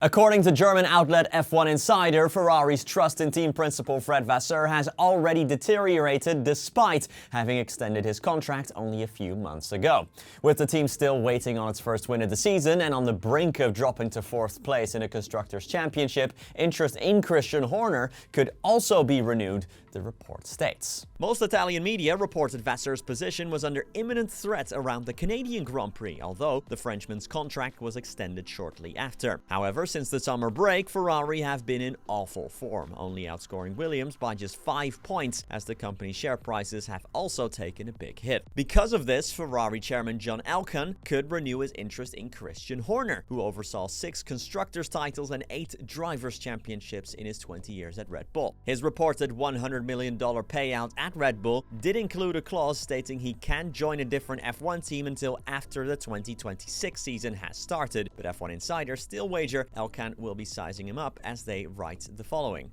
According to German outlet F1 Insider, Ferrari's trust in team principal Fred Vasseur has already deteriorated despite having extended his contract only a few months ago. With the team still waiting on its first win of the season and on the brink of dropping to fourth place in a Constructors' Championship, interest in Christian Horner could also be renewed, the report states. Most Italian media reported Vasseur's position was under imminent threat around the Canadian Grand Prix, although the Frenchman's contract was extended shortly after. However, since the summer break, Ferrari have been in awful form, only outscoring Williams by just 5 points, as the company's share prices have also taken a big hit. Because of this, Ferrari chairman John Elkann could renew his interest in Christian Horner, who oversaw 6 constructors' titles and 8 drivers' championships in his 20 years at Red Bull. His reported $100 million payout at Red Bull did include a clause stating he can join a different F1 team until after the 2026 season has started, but F1 Insider still wager Elkann will be sizing him up as they write the following.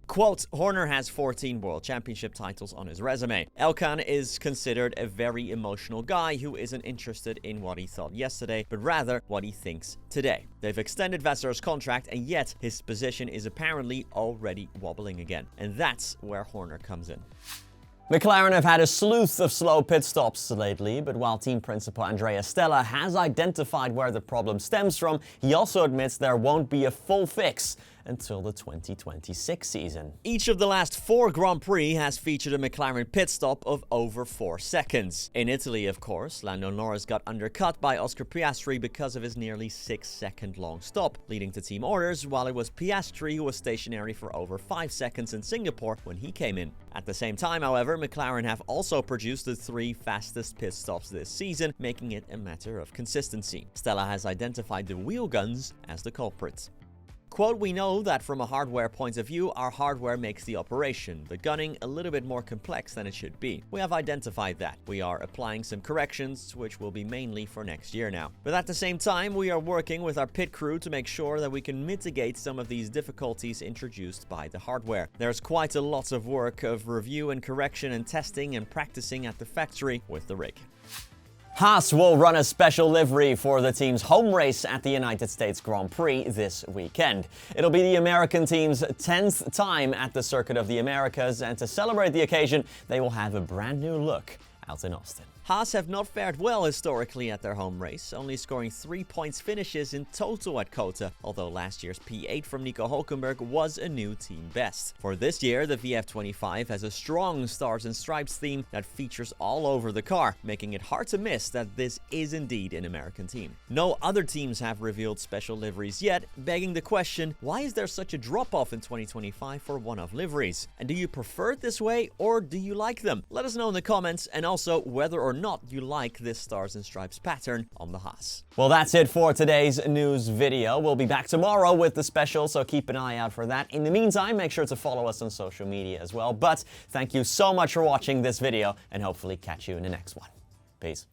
Quote, Horner has 14 World Championship titles on his resume. Elkann is considered a very emotional guy who isn't interested in what he thought yesterday, but rather what he thinks today. They've extended Vasseur's contract, and yet his position is apparently already wobbling again. And that's where Horner comes in. McLaren have had a sleuth of slow pit stops lately, but while team principal Andrea Stella has identified where the problem stems from, he also admits there won't be a full fix until the 2026 season. Each of the last 4 Grand Prix has featured a McLaren pit stop of over 4 seconds. In Italy, of course, Lando Norris got undercut by Oscar Piastri because of his nearly 6-second long stop, leading to team orders, while it was Piastri who was stationary for over 5 seconds in Singapore when he came in. At the same time, however, McLaren have also produced the 3 fastest pit stops this season, making it a matter of consistency. Stella has identified the wheel guns as the culprits. Quote, we know that from a hardware point of view, our hardware makes the operation, the gunning, a little bit more complex than it should be. We have identified that. We are applying some corrections, which will be mainly for next year now. But at the same time, we are working with our pit crew to make sure that we can mitigate some of these difficulties introduced by the hardware. There's quite a lot of work of review and correction and testing and practicing at the factory with the rig. Haas will run a special livery for the team's home race at the United States Grand Prix this weekend. It'll be the American team's 10th time at the Circuit of the Americas, and to celebrate the occasion, they will have a brand new look out in Austin. Haas have not fared well historically at their home race, only scoring 3 points finishes in total at COTA, although last year's P8 from Nico Hülkenberg was a new team best. For this year, the VF25 has a strong Stars and Stripes theme that features all over the car, making it hard to miss that this is indeed an American team. No other teams have revealed special liveries yet, begging the question, why is there such a drop-off in 2025 for one-off liveries? And do you prefer it this way, or do you like them? Let us know in the comments, and also whether or not you like this Stars and Stripes pattern on the Haas. Well, that's it for today's news video. We'll be back tomorrow with the special, so keep an eye out for that. In the meantime, make sure to follow us on social media as well. But thank you so much for watching this video, and hopefully catch you in the next one. Peace.